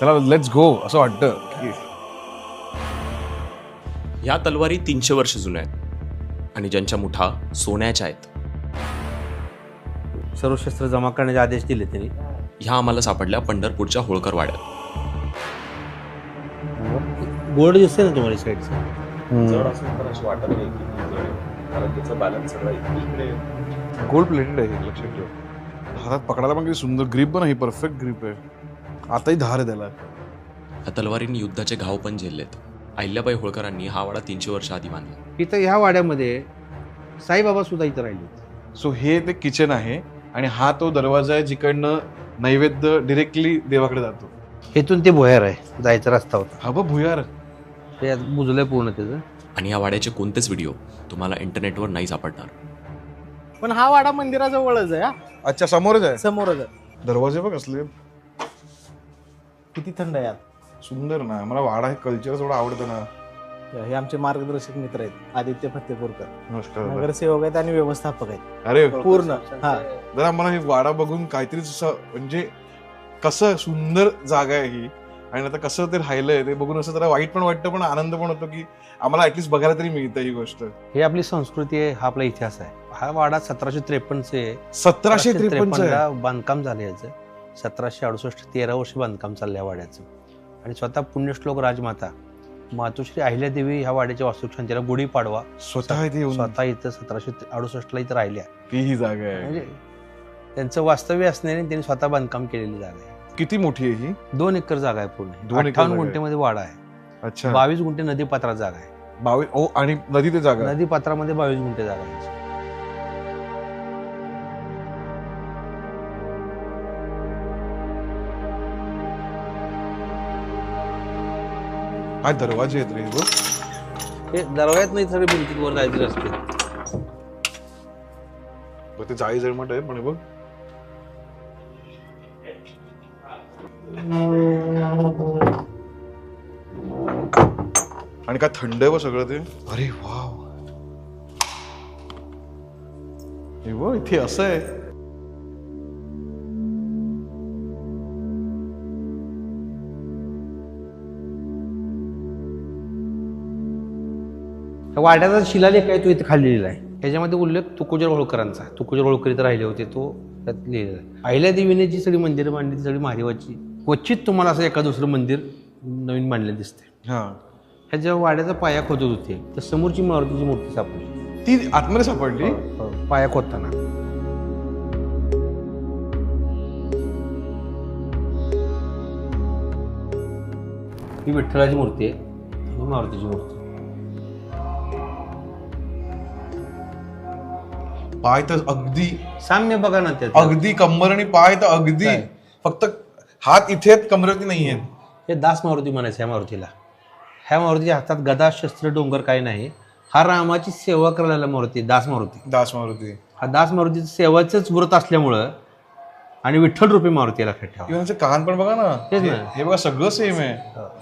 त्याला let's go असं वाटतं की ह्या तलवारी 300 वर्ष जुन्या आहेत आणि ज्यांच्या मुठा सोन्याच्या आहेत. सर्व शस्त्र जमा करण्याचे आदेश दिले त्यांनी. ह्या आम्हाला सापडल्या पंढरपूरच्या होळकर वाड्यात. बोर्ड दिसते ना तुम्हाला साईडचं. जड असेल तर अशी वाटत नाही की जड आहे, कारण त्याचा बॅलन्स सगळा इकडे गोल्ड प्लेटेड आहे, लक्षात ठेव. हातात पकडायला पण किती सुंदर ग्रिप पण आहे, परफेक्ट ग्रिप आहे. आताही धार आहे त्याला. ह्या तलवारींनी युद्धाचे घाव पण झेललेत. अहिल्याबाई होळकरांनी हा वाडा 300 वर्ष आधी बांधला. इथं ह्या वाड्यामध्ये साईबाबा सुद्धा इथं राहिले. सो हे ते किचन आहे आणि हा तो दरवाजा आहे जिकडनं नैवेद्य डिरेक्टली देवाकडे जातो. इथून ते भुयार आहे, जायचा रस्ता होता. हा बघ भुयार. ते बुजलंय पूर्ण त्याचं. आणि या वाड्याचे कोणतेच व्हिडिओ तुम्हाला इंटरनेटवर नाही सापडणार. पण हा वाडा मंदिराजवळच आहे. हा अच्छा समोरच आहे. समोरच आहे. दरवाजे बघ असले किती थंड आहे यात. सुंदर ना. मला वाडा हे कल्चर थोडं आवडतं ना. हे आमचे मार्गदर्शक मित्र आहेत, आदित्य फत्तेपूरकर. नमस्कार. नगरसेवक आहेत आणि व्यवस्थापक आहेत अरे पूर्ण. हा जरा मला हे वाडा बघून काहीतरी असं म्हणजे कसं सुंदर जागा आहे ही आणि आता कसं ते राहिलंय ते बघून असं जरा वाईट पण वाटतं पण आनंद पण होतो की आम्हाला ऍटलीस्ट बघायला तरी मिळतं ही गोष्ट. हे आपली संस्कृती आहे, हा आपला इतिहास आहे. हा वाडा 1753 आहे. 1753 बांधकाम झालं याचं. 1768 13 वर्ष बांधकाम चाललं या वाड्याचं. आणि स्वतः पुण्यश्लोक राजमाता मातोश्री अहिल्यादेवी ह्या वाड्याच्या वास्तुशांतीला गुढीपाडवा स्वतः इथे येऊन स्वतः इथं 1768 इथं राहिल्या. ती ही जागा आहे. म्हणजे त्यांचं वास्तव्य असण्याने त्यांनी स्वतः बांधकाम केलेली जागा आहे. किती मोठी आहे ही? 2 एकर जागा आहे पूर्ण. 2 एकर 58 जागा आहे. गुंठेमध्ये वाडा आहे. अच्छा 22 गुंठे नदीपात्रात जागा आहे. 22 ओ आणि नदी ते जागा. नदीपात्रामध्ये 22 गुंठे जागा आहे. हा दरवाजे आहेत रे बघ. हे दरवाजात नाही सगळे भिंतीवर जायचे रस्ते. बघ ते जाळी जळमट आहे पण हे बघ. आणि काय थंड आहे बघ सगळं ते. अरे वाव. हे बघ इथे असं आहे. वाड्याचा शिलालेख आहे तो इथे खाली लिहिला आहे. त्याच्यामध्ये उल्लेख तुकोजर होळकरांचा. तुकोजर होळकर इथे राहिले होते, तो त्यात लिहिलेला आहे. अहिल्यादेवीने जी सगळी मंदिरं बांधली ती सगळी महादेवाची. क्वचित तुम्हाला असं एका दुसरं मंदिर नवीन बांधलेलं दिसते. हा ह्या जेव्हा वाड्याचा पाया खोदत होते तर समोरची मारुतीची मूर्ती सापडली. ती आतमध्ये सापडली. पाया खोदताना ही विठ्ठलाची मूर्ती आहे, ही मारुतीची मूर्ती. पाय तर अगदी साम्य बघा ना त्यात. अगदी कंबर आणि पाय तर अगदी काय? फक्त हात इथे आहेत कमरेवरती नाही आहेत. हे दास मारुती म्हणायचं ह्या मारुतीला. ह्या मारुतीच्या हातात गदा शस्त्र डोंगर काही नाही. हा रामाची सेवा करायला मारुती, दास मारुती. दास मारुती. हा दास मारुतीचं सेवाचंच व्रत असल्यामुळं आणि विठ्ठल रूपी मारुती लक्षात ठेवा. किंवा त्यांचे कान पण बघा ना. तेच ना. हे बघा सगळं सेम आहे.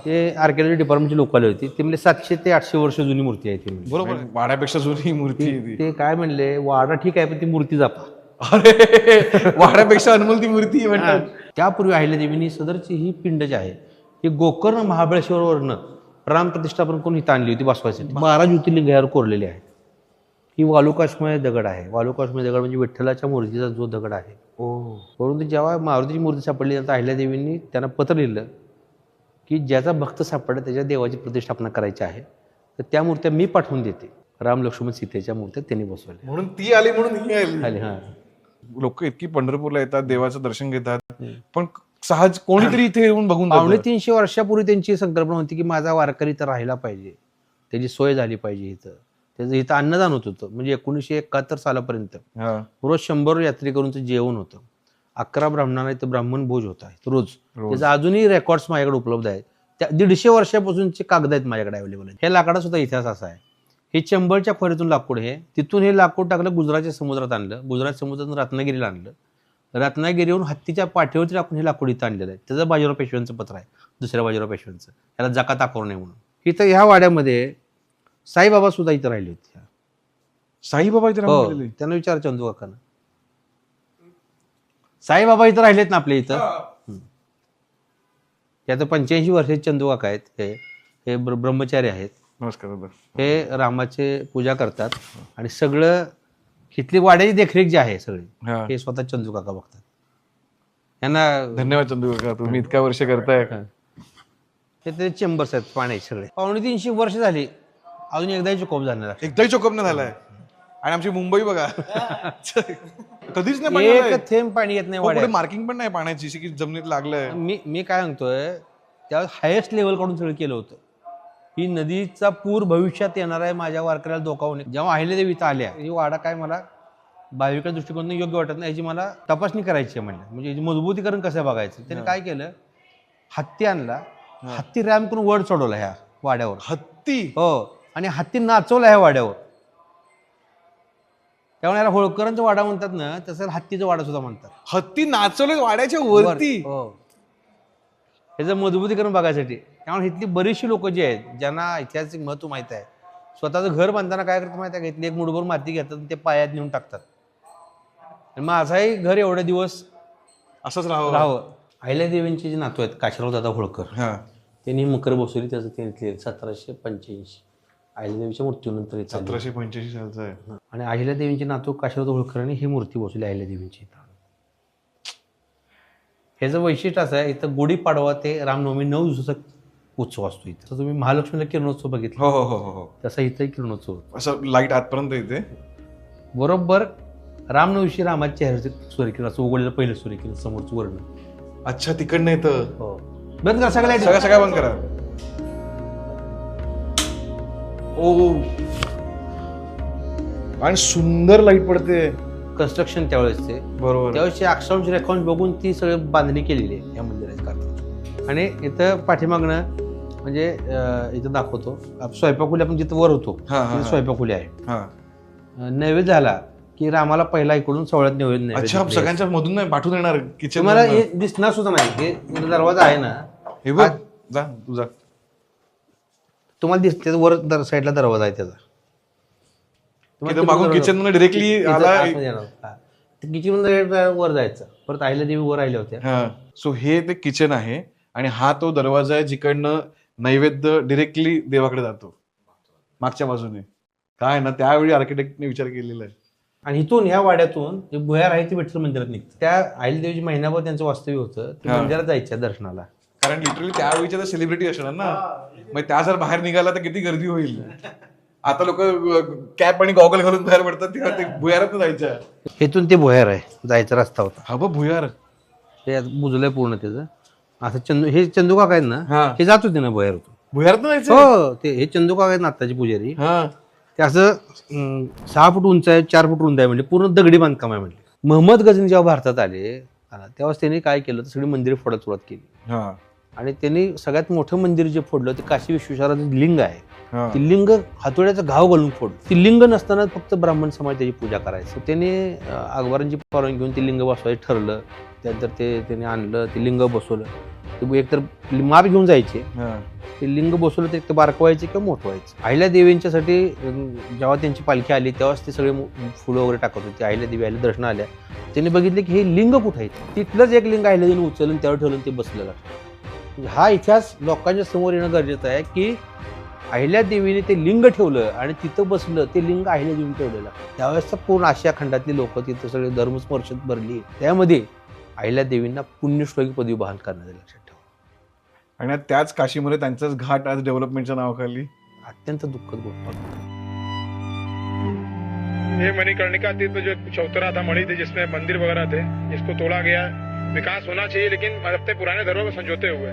ते आर्किओलॉजी डिपार्टमेंटची लोक आली होती. ते म्हणजे 700 ते 800 वर्ष जुनी मूर्ती आहे ती. बरोबर आहे. वाड्यापेक्षा जुनी ही मूर्ती आहे ती. ते काय म्हणले, वाडा ठीक आहे पण ती मूर्ती जपा. अरे वाड्यापेक्षा अनमोल ती मूर्ती आहे म्हणतात. त्यापूर्वी अहिल्यादेवीनी सदरची ही पिंड जी आहे ही गोकर्ण महाबळेश्वरवरनं राम प्रतिष्ठापन करून इथं आणली होती बसवायसाठी. 12 ज्योतिर्लिंग यावर कोरलेले आहेत. ही वालुकाश्मय दगड आहे. वालुकाश्मय दगड म्हणजे विठ्ठलाच्या मूर्तीचा जो दगड आहे. परंतु जेव्हा मारुतीची मूर्ती सापडली तर अहिल्यादेवींनी त्यांना पत्र लिहिलं की ज्याचा भक्त सापडला त्याच्या देवाची प्रतिष्ठापना करायची आहे तर त्या मूर्त्या मी पाठवून देते. राम लक्ष्मण सीतेच्या मूर्त्या त्यांनी बसवल्या. म्हणून ती आली म्हणून ही आली. आले हा. लोक इतकी पंढरपूरला येतात, देवाचं दर्शन घेतात, पण सहज कोणीतरी इथे येऊन बघून जातं. 250 वर्षापूर्वी त्यांची संकल्पना होती की माझा वारकरी तर राहिला पाहिजे, त्याची सोय झाली पाहिजे. इथं त्याचं इथं अन्नदान होत होतं. म्हणजे 1971 सालापर्यंत हा. रोज 100 यात्रेकरूंचं जेवण होतं. 11 ब्राह्मणांना इथं ब्राह्मण भोज होता रोज. त्याचं अजूनही रेकॉर्ड्स माझ्याकडे उपलब्ध आहेत. त्या 150 वर्षापासूनचे कागद आहेत माझ्याकडे अवेलेबल आहेत. हे लाकडाचा सुद्धा इतिहास असा आहे. हे चंबळच्या खोऱ्यातून लाकूड, हे तिथून हे लाकूड टाकलं गुजरातच्या समुद्रात आणलं. गुजरात समुद्रातून रत्नागिरीला आणलं. रत्नागिरीवरून हत्तीच्या पाठीवरती टाकून हे लाकूड इथं आणलेलं आहे. त्याचं बाजीराव पेशव्यांचं पत्र आहे, दुसऱ्या बाजीराव पेशव्यांचं. याला जकात दाखवू नये म्हणून. इथं ह्या वाड्यामध्ये साईबाबा सुद्धा इथं राहिले होते. साईबाबा इथे राहून गेलेले. त्यांना विचार चंदू काकांना. साईबाबा इथं राहिलेत ना आपल्या इथं. ते आता 85 वर्षाचे चंदू काका आहेत. हे ब्रह्मचारी आहेत. नमस्कार दादा. हे रामाचे पूजा करतात आणि सगळं इथली वाड्याची देखरेख जी आहे सगळी हा. हे स्वतः चंदू काका बघतात. यांना धन्यवाद चंदू काका, तुम्ही इतक्या वर्ष करताय. ते चेंबर्स आहेत पाण्याचे सगळे. 250 वर्ष झाली अजून एकदाही कोप झालेला एकदाही चोकअप नाही झालाय. आणि आमची मुंबई बघा कधीच नाही पाणी आलंय. एक थेंब पाणी येत नाही हो, पुढे वाड्यात. मार्किंग पण नाही पाण्याची, की जमिनीत लागलंय. मी काय म्हणतोय त्यावेळेस हायेस्ट लेवल कडून सगळं केलं होतं. ही नदीचा पूर भविष्यात येणार आहे, माझ्या वारकऱ्याला धोका होणे. जेव्हा अहिल्यादेवी इथं आल्या, ही वाडा काय मला भाविका दृष्टिकोनातून योग्य वाटत नाही, याची मला तपासणी करायची आहे म्हणलं. म्हणजे याची मजबूतीकरण कसं बघायचं. त्याने काय केलं, हत्ती आणला, हत्ती रॅम करून वर चढवला ह्या वाड्यावर. हत्ती? हो, आणि हत्ती नाचवला ह्या वाड्यावर. त्यामुळे याला होळकरांचा वाडा म्हणतात ना, तसं हत्तीचा वाडा सुद्धा म्हणतात. हत्ती नाचवले वाड्याच्या वरती? हो, ह्याचं मजबूतीकरण बघायसाठी. त्यामुळे इथली बरीचशी लोक जी आहेत ज्यांना ऐतिहासिक महत्व माहित आहे, स्वतःचं घर बांधताना काय करतात माहिती आहे का, इथली एक मुठभर माती घेतात आणि ते पायात नेऊन टाकतात. आणि माझाही घर एवढे दिवस असंच राहावं. अहिल्यादेवींचे जे नातू आहेत काशीराव दादा होळकर, हा. त्यांनी मकर बसवली. त्याचं त्यांनी 1785 अहिल्यादेवीच्या मृत्यूनंतर इथं आली. 1785 सालचा आहे. आणि अहिल्यादेवींचे नातू काशीराव होळकरांनी ही मूर्ती बसवली अहिल्यादेवींची. ह्याचं वैशिष्ट्य असं आहे, इथं गुढीपाडवा ते रामनवमी 9 दिवसाचा उत्सव असतो. इथं तुम्ही महालक्ष्मीला किरणोत्सव बघितला, हो हो हो हो, तसा इथं किरणोत्सव. असं लाईट आतपर्यंत येते. बरोबर रामनवमीशी रामाच्या चेहऱ्याचे सूर्यकिरण असं उघडलेलं पहिलं सूर्यकिरण समोरचं वर्ण. अच्छा, तिकडनं येतं. हो, बंद करा सगळ्या सगळ्या बंद करा. ओ, आणि सुंदर लाईट पडते. कन्स्ट्रक्शन त्यावेळेसचे, बरोबर. त्यावेळेसचे अक्षांश रेखांश बघून ती सगळी बांधणी केलेली आहे या मंदिराची करता. आणि इथं पाठीमागणं म्हणजे इथं दाखवतो स्वयंपाकखोली. आपण जिथं वर होतो तिथं स्वयंपाकखोली आहे. हा. नैवेद्य झाला की रामाला पहिला इकडून सवळ्यात नैवेद्य. अच्छा, सगळ्यांच्या मधून नाही पाठवून येणार किचन. तुम्हाला हे दिसणार सुद्धा नाही. हे दरवाजा आहे ना, हे बघ, जा तुझा. तुम्हाला दिसते वर साईडला दरवाजा आहे त्याचा. मागून किचन मध्ये डिरेक्टली किचन वर जायचं. परत अहिल्यादेवी वर राहिल्या होत्या. हा. सो हे ते किचन आहे आणि हा तो दरवाजा आहे जिकडनं नैवेद्य डिरेक्टली देवाकडे जातो मागच्या बाजूने. काय ना, त्यावेळी आर्किटेक्टने विचार केलेला आहे. आणि इथून ह्या वाड्यातून जे भुयार आहे ते विठ्ठल मंदिरात निघतं. त्या अहिल्यादेवीची महिनाभर त्यांचं वास्तव्य होतं, ते मंदिरात जायच्या दर्शनाला. कारण लिटरली त्यावेळीच्या तर सेलिब्रिटी असणार ना, मग त्या जर बाहेर निघाला तर किती गर्दी होईल. आता लोक कॅप आणि गॉगल घालून बाहेर पडतात, तेव्हा ते भुयारात जायचं. इथून ते भुयार आहे, जायचा रस्ता होता. हा बघ भुयार, हे बुजलंय पूर्ण त्याचं. असं हे चंदू काका आहेत ना, हे जात होते ना भुयार. भुयारात जायचं. हो, ते हे चंदू काका आहेत ना आत्ताचे पुजारी. ते असं 6 फूट उंच आहे, 4 फूट रुंद आहे, म्हणजे पूर्ण दगडी बांधकाम आहे. म्हणजे महम्मद गझनी जेव्हा भारतात आले तेव्हा त्यांनी काय केलं, तर सगळी मंदिरे फोडायला सुरुवात केली. आणि त्यांनी सगळ्यात मोठं मंदिर जे फोडलं ते काशी विश्वेश्वराचं लिंग आहे. ती लिंग हातोड्याचा घाव घालून फोडलं. ती लिंग नसताना फक्त ब्राह्मण समाज त्याची पूजा करायचं. त्याने अकबरांची परवानगी घेऊन ते लिंग बसवायचं ठरलं. त्यानंतर त्याने आणलं, ते लिंग बसवलं. ते एकतर माप घेऊन जायचे, ते लिंग बसवलं तर एक तर बारकं व्हायचे किंवा मोठं व्हायचं. अहिल्यादेवींच्यासाठी जेव्हा त्यांची पालखी आली तेव्हाच ते सगळे फुलं वगैरे टाकत होते. अहिल्यादेवी आल्या दर्शना आल्या, त्यांनी बघितले की हे लिंग कुठं आहे. तिथलंच एक लिंग अहिल्यादेवीने उचलून त्यावर ठेवलं, ते बसलेलं. हा इतिहास लोकांच्या समोर येणं गरजेचं आहे की अहिल्यादेवीने ते लिंग ठेवलं आणि तिथं बसलं, ते लिंग अहिल्यादेवीने ठेवलेलं. त्यावेळेस पूर्ण आशिया खंडातली लोक तिथं सगळे धर्मस्पर्शात भरली. त्यामध्ये अहिल्यादेवींना पुण्यश्लोकी पदवी बहाल करण्यात आली, लक्षात ठेवा. आणि त्याच काशीमध्ये त्यांचाच घाट आज डेव्हलपमेंटच्या नावाखाली. अत्यंत दुःखद गोष्ट. ये मणिकर्णिका तीर्थ जो चौतरा था, मणि थे जिसमें मंदिर वगैरह थे, इसको तोड़ा गया. विकास होना चाहिए लेकिन अपने पुराने धर्मों में समझौते हुए.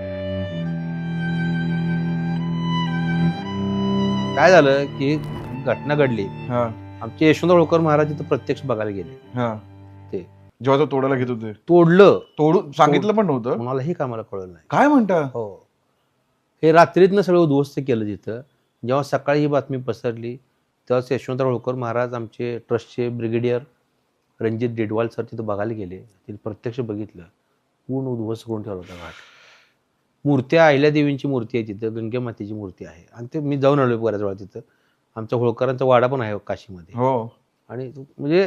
काय झालं की घटना घडली. आमचे यशवंत होळकर महाराज तिथं प्रत्यक्ष बघायला गेले. ते जेव्हा तो तोडायला घेत होते, तोडून सांगितलं पण नव्हतं कोणालाही कामाला कळलं नाही. काय म्हणता. हो, हे रात्रीतनं सगळं उद्ध्वस्त केलं तिथं. जेव्हा सकाळी ही बातमी पसरली तेव्हा यशवंत होळकर महाराज आमचे ट्रस्टचे ब्रिगेडियर रणजित डेडवाल सर तिथं बघायला गेले. तिथे प्रत्यक्ष बघितलं, पूर्ण उद्ध्वस्त करून ठेवला होता घाट. मूर्त्या अहिल्यादेवींची मूर्ती आहे तिथं, गंगे मातेची मूर्ती आहे. आणि ते मी जाऊन आलो बऱ्याच वेळा तिथं. आमचा होळकरांचा वाडा पण आहे काशीमध्ये. हो, आणि म्हणजे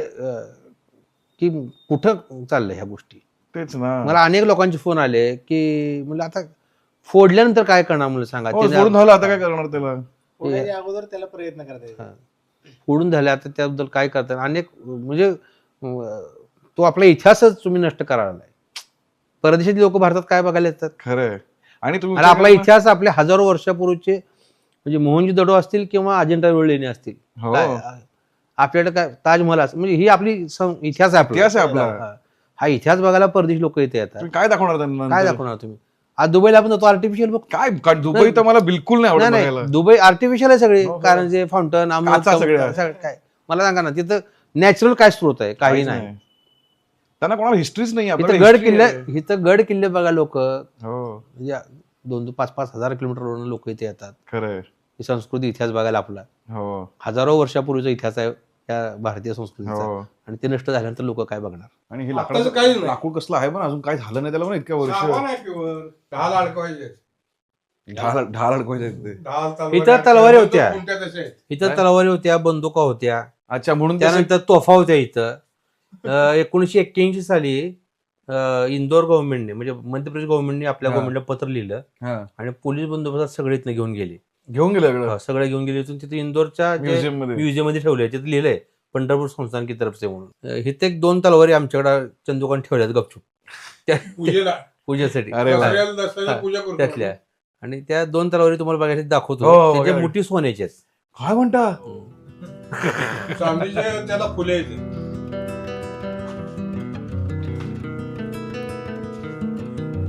की कुठं चाललंय ह्या गोष्टी. तेच ना. मला अनेक लोकांचे फोन आले की म्हणजे आता फोडल्यानंतर काय करणार मला सांगा. हो, त्याने- फोडून झालं आता काय करणार त्याला. फोडायच्या अगोदर त्याला प्रयत्न करता येईल. फोडून झाले आता त्याबद्दल काय करतात अनेक म्हणजे तो आपला इतिहासच तुम्ही नष्ट करायला. परदेशातले लोक भारतात काय बघायला येतात. खरंय. आणि तुम्ही आणि आपला इतिहास आपल्या हजारो वर्षापूर्वीचे म्हणजे मोहनजोदडो असतील किंवा अजिंठा वेरूळ लेणी असतील. हो. आपल्याकडे काय ताजमहल असतील म्हणजे ही आपली इतिहास आहे आपला. इतिहास आहे आपला. हा इतिहास बघायला परदेशी लोक इथे येतात. तुम्ही काय दाखवणार त्यांना काय नंतर? दाखवणार तुम्ही. आज दुबईला आपण जातो आर्टिफिशियल बघ. काय दुबई तर मला बिलकुल नाही आवडत नाही बघायला. नाही दुबई आर्टिफिशियल आहे सगळे. हो, हो. कारण जे फाउंटन काचा सगळ्या. काय मला सांगा ना तिथं नॅचरल काय स्रोत आहे काही काहीच नाही. त्यांना कोणाला हिस्ट्रीच नाही. इथं आपल्याकडे गड history किल्ले आहे. इथं गड किल्ले बघा लोक हो 2-5 हजार किलोमीटरवरून लोक इथे येतात. खरंय. ही संस्कृती इतिहास बघायला आपला हो हजारो वर्षापूर्वीचा इतिहास आहे या भारतीय संस्कृतीचा. हो. आणि ते नष्ट झाल्यानंतर लोक काय बघणार. आणि हे आत्ताचं काहीच नाही. लाकूड कसलं आहे पण अजून काय झालं नाही त्याला पण इतक्या वर्ष. सामान आहे pure. ढाल अडकवायचे. ढाल अडकवायचे ते. ढाल इथं तलवारी होत्या. कोणत्या तशा आहेत. इथं तलवारी होत्या बंदुका होत्या अच्छा म्हणून त्यानंतर त्यानंतर तोफा होत्या इथं. 1981 साली इंदोर गव्हर्नमेंटने म्हणजे मध्य प्रदेश गव्हर्नमेंटने आपल्या हा. गव्हर्नमेंटला पत्र लिहिलं आणि पोलीस बंदोबस्तात सगळे इथनं घेऊन गेले. घेऊन गेलं इकडं सगळे घेऊन गेले इथून तिथे इंदोरच्या म्युझियम मध्ये. म्युझियम मध्ये ठेवले. तिथे लिहिलंय पंढरपूर संस्थान की तरफ से म्हणून. इथे 2 तलवारी आमच्याकडे चंदुकान ठेवल्यात गपचूप पूजेला पूजेसाठी अरे वा. दसऱ्याला दसऱ्याला पूजा करतो. त्यातल्या. आणि त्या 2 तलवारी तुम्हाला बघायला दाखवतो. हो, त्याच्या बघा. मोठी सोन्याची आहेत. काय म्हणता. चांदीच्या त्याला फुले येते.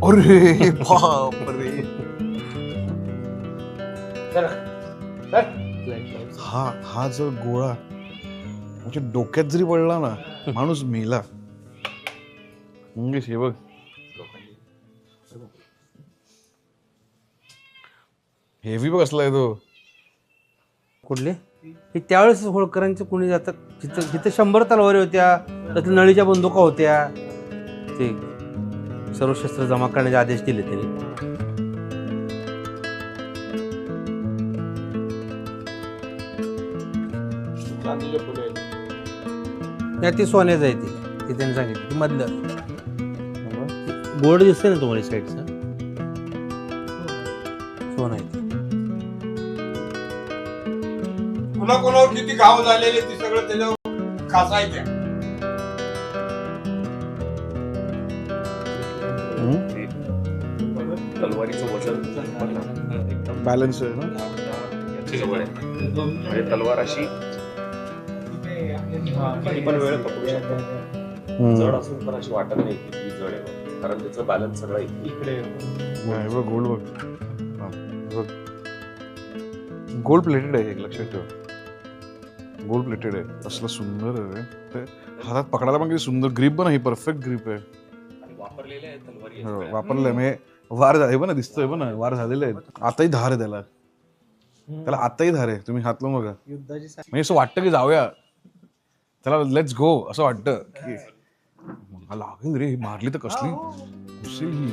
अरे बापरे. हा जर गोळा म्हणजे डोक्यात जरी पडला ना माणूस मेला. म्हणजे हे बघ हेवी बघ असलाय तो. कुठले हे त्यावेळेस होळकरांचे कोणी जातात तिथं 100 तलवारी होत्या. त्यातल्या नळीच्या बंदुका होत्या. ते सर्व शस्त्र जमा करण्याचे आदेश दिले त्यांनी. चांदीचे फुले येते. नाही ते सोन्याचं आहे ते त्यांनी सांगितलं ते मधलं बोर्ड दिसतंय ना तुम्हाला साईडचं सोनं आहे ते. कोणाकोणावर किती घाव झालेले ते सगळं त्याच्यावर खासायच्या. तलवारीचं वजन बॅलन्स आहे ना. जवळ आहे. म्हणजे तलवार अशी किती पण वेळ पकडू शकतो. जड असून पण अशी वाटत नाही की ती जड आहे कारण त्याचं बॅलन्स सगळं इकडे बघ गोल्ड बघ. हा, बघ गोल्ड प्लेटेड आहे. एक लक्षात ठेव गोल्ड प्लेटेड आहे. असलं सुंदर आहे ते. हातात पकडायला पण किती सुंदर ग्रिप पण आहे. परफेक्ट ग्रिप आहे. आणि वापरलेल्या आहेत तलवारी हो, वापरलंय म्हणजे वार झाले पण दिसतोय पण वार झालेले आहेत. आताही धार आहे त्याला. त्याला आताही धार आहे. तुम्ही हात लावून बघा. युद्धाची म्हणजे असं वाटतं की जाऊया त्याला लेट्स गो असं वाटतं की मला लागेल रे ही मारली तर कसली घुसेल ही.